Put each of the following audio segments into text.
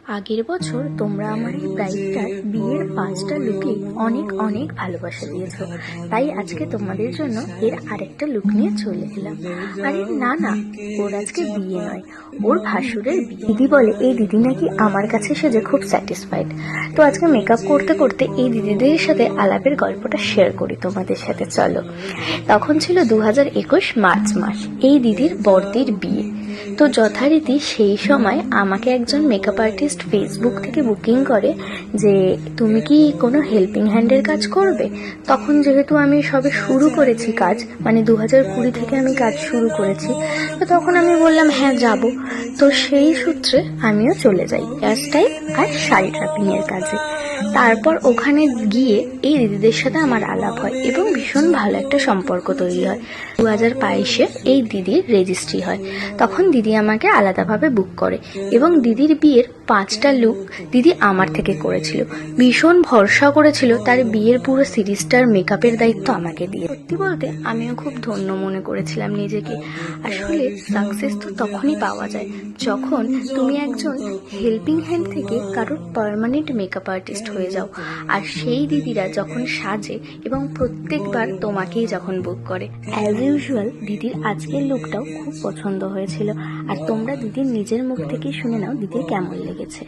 আগের বছর তোমরা আমার এই ব্রাইডটার বিয়ের 5টা লুকে অনেক অনেক ভালোবাসা দিয়েছো, তাই আজকে তোমাদের জন্য এর আরেকটা লুক নিয়ে চলে এলাম। আরে না না, ওর আজকে বিয়ে নয়, ওর ভাসুরের বিয়ে। দিদি বলে এই দিদি নাকি আমার কাছে সেজে খুব স্যাটিসফাইড। তো আজকে মেকআপ করতে করতে এই দিদিদের সাথে আলাপের গল্পটা শেয়ার করি তোমাদের সাথে, চলো। তখন ছিল 2021 মার্চ মাস, এই দিদির বড়দির বিয়ে। তো যথারীতি সেই সময় আমাকে একজন মেকআপ আর্টিস্ট ফেসবুক থেকে বুকিং করে যে তুমি কি কোনো হেল্পিং হ্যান্ডের কাজ করবে। তখন যেহেতু আমি সবে শুরু করেছি কাজ, মানে 2020 থেকে আমি কাজ শুরু করেছি, তো তখন আমি বললাম হ্যাঁ যাব। তো সেই সূত্রে আমিও চলে যাই হেয়ার স্টাইল আর শাড়ি ট্রাপিং এর কাজে। তারপর ওখানে গিয়ে এই দিদিদের সাথে আমার আলাপ হয় এবং ভীষণ ভালো একটা সম্পর্ক তৈরি হয়। 2022-এ এই দিদির রেজিস্ট্রি হয়। তখন দিদি আমাকে আলাদাভাবে বুক করে এবং দিদির বিয়ের 5টা লুক দিদি আমার থেকে করেছিল। ভীষণ ভরসা করেছিল, তার বিয়ের পুরো সিরিজটার মেকআপের দায়িত্ব আমাকে দিয়ে। সত্যি বলতে আমিও খুব ধন্য মনে করেছিলাম নিজেকে। আসলে সাকসেস তো তখনই পাওয়া যায় যখন তুমি একজন হেল্পিং হ্যান্ড থেকে কারোর পার্মানেন্ট মেকআপ আর্টিস্ট হয়ে যাও। আর সেই দিদিরা যখন সাজে এবং প্রত্যেকবার তোমাকেই যখন বুক করে। অ্যাজ ইউজুয়াল দিদির আজকের লুকটাও খুব পছন্দ হয়েছিল। আর তোমরা দিদির নিজের মুখ থেকেই শুনে নাও দিদির কেমন লেগেছে।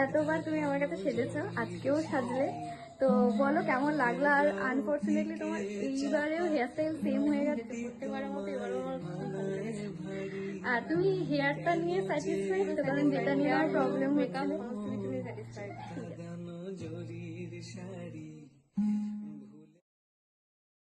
এতবার তুমি আমার কাছে সেজেছো, আজকেও সাজলে, তো বলো কেমন লাগলো। আর আনফর্চুনেটলি তোমার এইবারেও হেয়ার স্টাইল সেম হয়ে গেছে প্রত্যেকবারের মতো, এবারও আমার খুব ভালো লেগেছে। আর তুমি হেয়ারটা নিয়ে স্যাটিসফাইড তো? কারণ যেটা নিয়ে আমার প্রবলেম হয়েছিল।